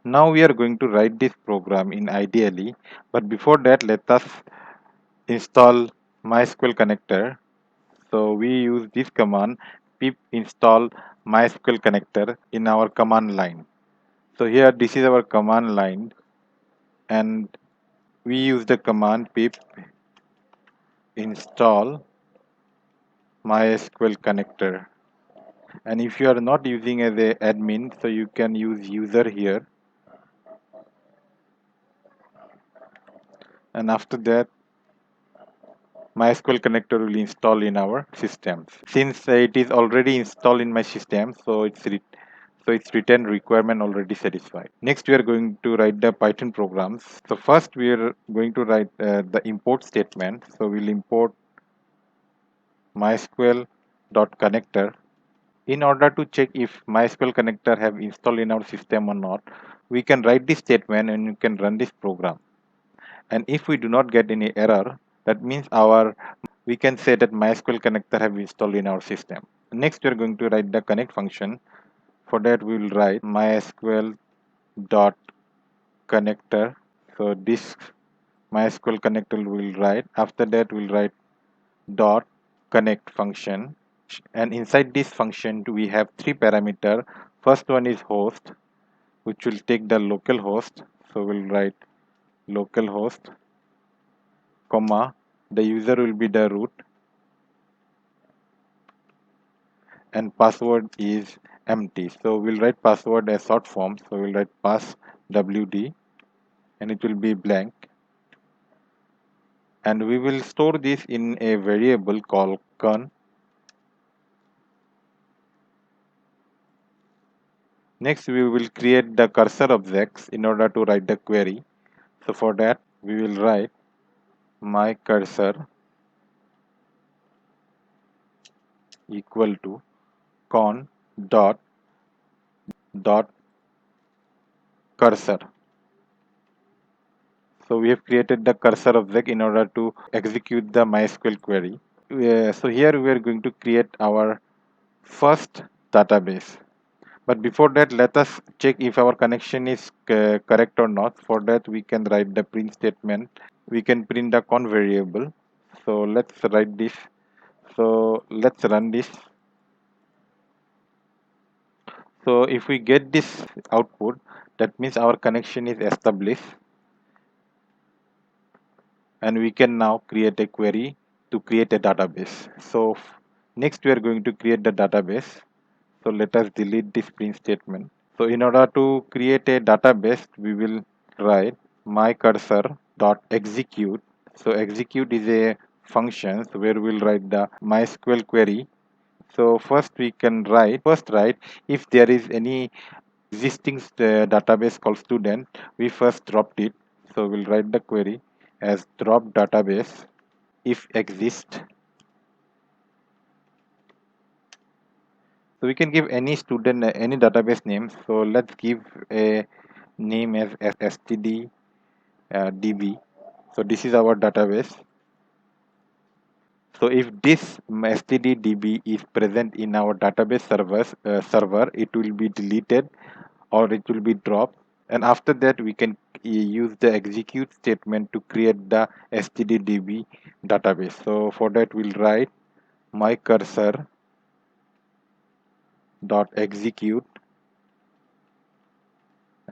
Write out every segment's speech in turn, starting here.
Now we are going to write this program in ideally, but before that let us install mysql connector. So we use this command pip install mysql connector in our command line. So here this is our command line, and we use the command pip install mysql connector. And if you are not using as a admin, so you can use user here, and after that mysql connector will install in our systems. Since it is already installed in my system, so it's written requirement already satisfied. Next we are going to write the Python programs. So first we are going to write the import statement. So we'll import mysql dot connector. In order to check if mysql connector have installed in our system or not, we can write this statement and you can run this program. And if we do not get any error, that means we can say that mysql connector have installed in our system. Next we are going to write the connect function. For that we will write mysql dot connector. So this mysql connector will write. After that we'll write dot connect function, and inside this function we have three parameter. First one is host, which will take the local host. So we'll write local host, comma, the user will be the root, and password is empty. So we'll write password as short form. So we'll write pass wd, and it will be blank. And we will store this in a variable called con. Next we will create the cursor objects in order to write the query. So for that we will write my cursor equal to con dot cursor. So we have created the cursor object in order to execute the MySQL query. So here we are going to create our first database. But before that, let us check if our connection is correct or not. For that, we can write the print statement. We can print the con variable. So let's write this. So let's run this. So if we get this output, that means our connection is established, and we can now create a query to create a database. So next we are going to create the database. So let us delete this print statement. So in order to create a database, we will write my cursor dot execute. So execute is a function where we'll write the MySQL query. So first we can write if there is any existing database called student, we first dropped it. So we'll write the query as drop database if exist. So we can give any student any database name. So let's give a name as std db. So this is our database. So if this std_db is present in our database server, it will be deleted or it will be dropped. And after that, we can use the execute statement to create the std_db database. So for that, we'll write my cursor dot execute,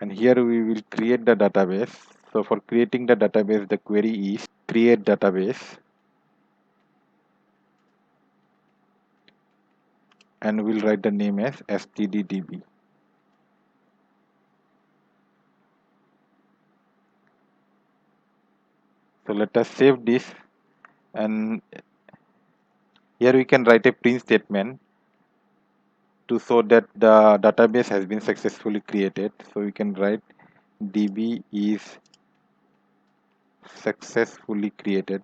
and here we will create the database. So for creating the database, the query is create database, and we'll write the name as std_db. So let us save this, and here we can write a print statement to show that the database has been successfully created. So we can write db is successfully created.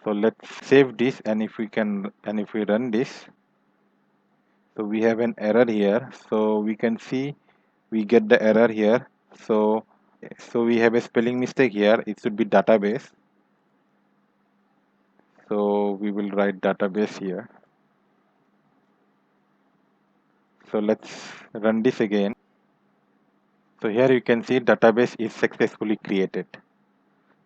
So let's save this, and if we run this, so we have an error here. So we can see we get the error here. So we have a spelling mistake here. It should be database. So we will write database here. So let's run this again. So here you can see database is successfully created.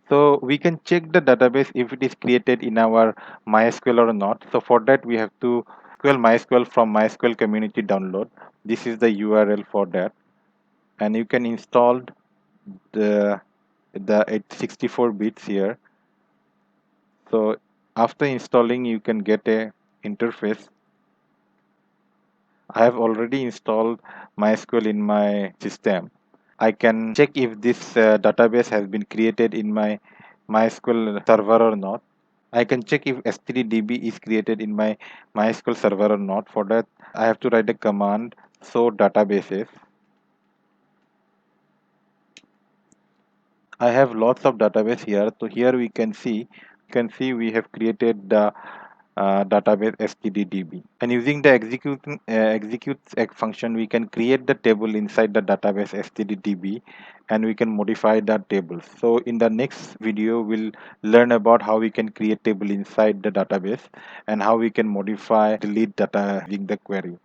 So we can check the database if it is created in our MySQL or not. So for that we have to MySQL from MySQL community download. This is the URL for that, and you can install the 64 bits here. So after installing, you can get a interface. I have already installed MySQL in my system. I can check if this database has been created in my MySQL server or not. I can check if S3DB is created in my MySQL server or not. For that, I have to write a command show databases. I have lots of database here. So here we can see we have created the database stddb, and using the executes function we can create the table inside the database stddb, and we can modify that table. So in the next video we'll learn about how we can create table inside the database and how we can modify delete data using the query.